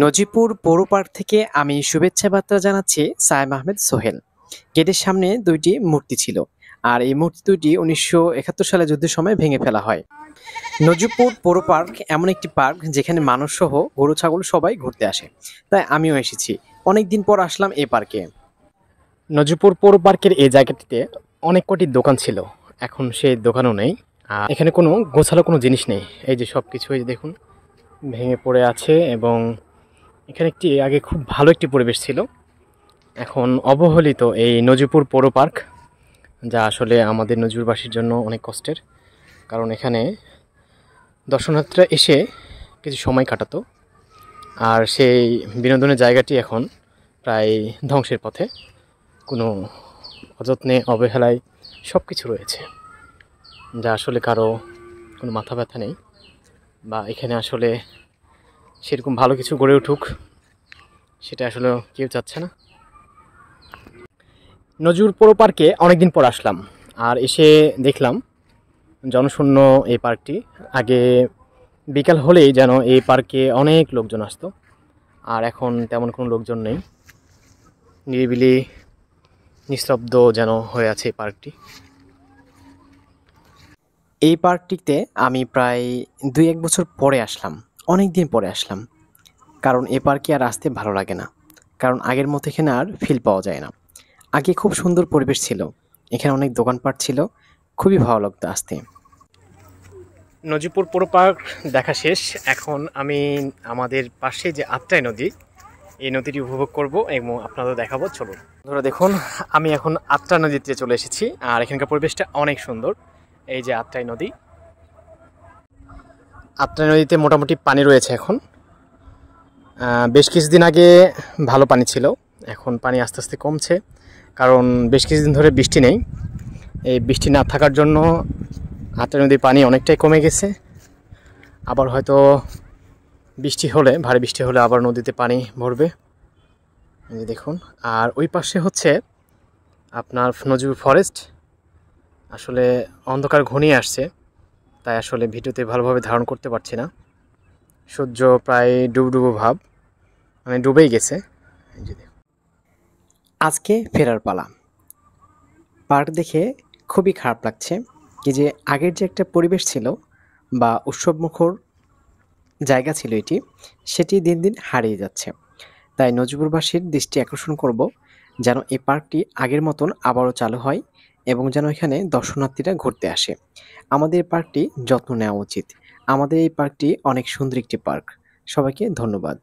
নজিপুর পৌর পার্ক থেকে আমি শুভেচ্ছা বার্তা জানাচ্ছি সায়েম আহমেদ সোহেল। গেটের সামনে দুইটি মূর্তি ছিল, আর এই মূর্তি দুইটি 1971 সালে যুদ্ধের সময় ভেঙে ফেলা হয়। নজিপুর পৌর পার্ক এমন একটি পার্ক যেখানে মানুষ সহ গরু ছাগল সবাই ঘুরতে আসে, তাই আমিও এসেছি। অনেকদিন পর আসলাম এই পার্কে। নজিপুর পৌর পার্কের এই জায়গাটিতে অনেক কটি দোকান ছিল, এখন সেই দোকানও নেই। আর এখানে কোনো গোছালো কোনো জিনিস নেই। এই যে সব কিছু দেখুন ভেঙে পড়ে আছে, এবং এখানে আগে খুব ভালো একটি পরিবেশ ছিল, এখন অবহেলিত এই নজিপুর পৌর পার্ক, যা আসলে আমাদের নজিপুরবাসীর জন্য অনেক কষ্টের। কারণ এখানে দর্শনার্থীরা এসে কিছু সময় কাটাতো, আর সেই বিনোদনের জায়গাটি এখন প্রায় ধ্বংসের পথে। কোনো অযত্নে অবহেলায় সব কিছু রয়েছে, যা আসলে কারো কোনো মাথা ব্যথা নেই, বা এখানে আসলে সেরকম ভালো কিছু গড়ে উঠুক সেটা আসলে কেউ চাচ্ছে না। নজিপুর পৌর পার্কে অনেকদিন পর আসলাম, আর এসে দেখলাম জনশূন্য এই পার্কটি। আগে বিকাল হলেই যেন এই পার্কে অনেক লোকজন আসতো, আর এখন তেমন কোনো লোকজন নেই। নিরিবিলি নিস্তব্ধ যেন হয়ে আছে এই পার্কটি। এই পার্কটিতে আমি প্রায় 2-1 বছর পরে আসলাম, অনেক দিন পরে আসলাম। কারণ এই পার্কে আর আসতে ভালো লাগে না, কারণ আগের মতো এখানে আর ফিল পাওয়া যায় না। আগে খুব সুন্দর পরিবেশ ছিল, এখানে অনেক দোকানপাট ছিল, খুবই ভালো লাগতো আসতে। নজিপুর পৌর পার্ক দেখা শেষ। এখন আমি আমাদের পাশে যে আত্রাই নদী, এই নদীটি উপভোগ করব এবং আপনাদের দেখাবো। চলুন ধরো, দেখুন আমি এখন আত্রাই নদীতে চলে এসেছি, আর এখানকার পরিবেশটা অনেক সুন্দর। এই যে আত্রাই নদী, আত্রাই নদীতে মোটামুটি পানি রয়েছে এখন। বেশ কিছুদিন আগে ভালো পানি ছিল, এখন পানি আস্তে আস্তে কমছে, কারণ বেশ কিছুদিন ধরে বৃষ্টি নেই। এই বৃষ্টি না থাকার জন্য আত্রাই নদীর পানি অনেকটাই কমে গেছে। আবার হয়তো বৃষ্টি হলে, ভারী বৃষ্টি হলে আবার নদীতে পানি ভরবে। এই যে দেখুন, আর ওই পাশে হচ্ছে আপনার নজিপুর ফরেস্ট। আসলে অন্ধকার ঘনিয়ে আসছে, তাই আসলে ভিডিওতে ভালোভাবে ধারণ করতে পারছি না। সূর্য প্রায় ডুবডুবো ভাব, মানে ডুবেই গেছে। এই যে দেখুন, আজকে ফেরার পালা। পার্ক দেখে খুবই খারাপ লাগছে, কি যে আগের যে একটা পরিবেশ ছিল বা উৎসবমুখর জায়গা ছিল এটি, সেটি দিন দিন হারিয়ে যাচ্ছে। তাই নজিপুরবাসীর দৃষ্টি আকর্ষণ করব যেন এই পার্কটি আগের মতন আবারও চালু হয়, এবং যেন এখানে দর্শনার্থীরা ঘুরতে আসে। আমাদের এই পার্কটি যত্ন নেওয়া উচিত। আমাদের এই পার্কটি অনেক সুন্দর একটি পার্ক। সবাইকে ধন্যবাদ।